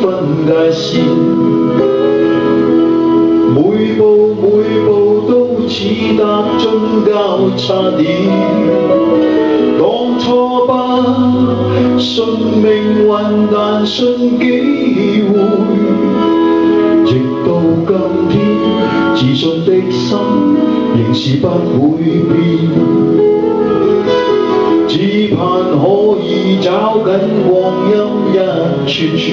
分界線，每步都似踏進交叉點。當初不信命運，但信機會，直到今天，自信的心仍是不會變。只盼可以找緊光陰一串串，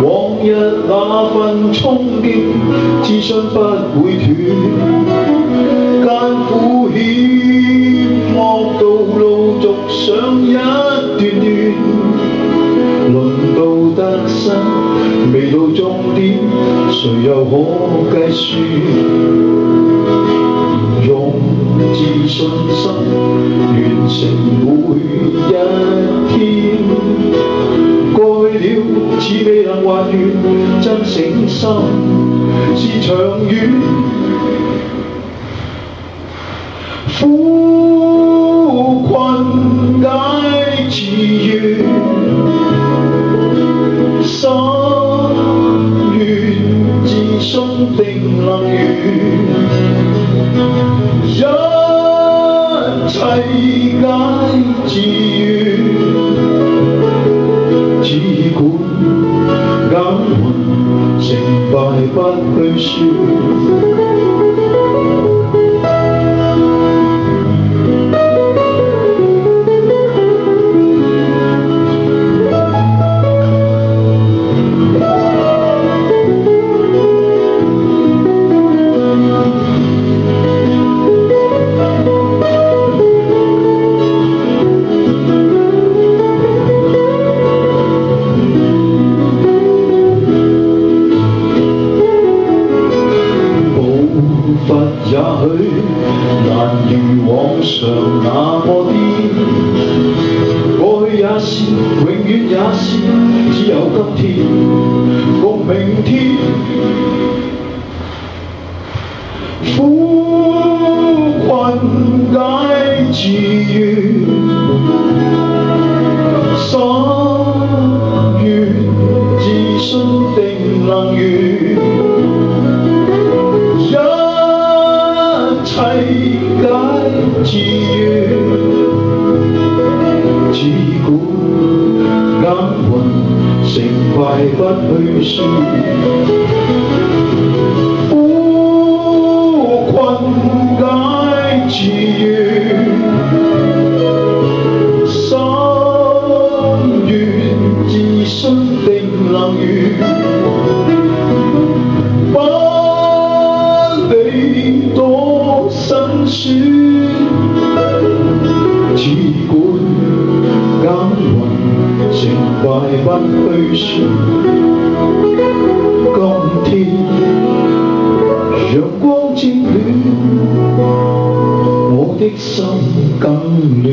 往日那份衝擊，自信不會斷。艱苦險惡道路續上一段段，輪到得失，未到終點，誰又可計算？用自信心完成每一天，過去了似未能還原，真誠心是長遠。苦困解自願，心願自信定能圓。一切皆自願，只管耕耘，成敗不去算。也許難如往常那麼癲，過去也是，永遠也是，只有今天共明天。苦困解自願，心願自信定能圓。一切皆自願，只管耕耘，成敗不去算。苦困解自願，心願自信定能圓。辛酸，只管耕耘，成敗不去算。今天陽光照暖，我的心更暖。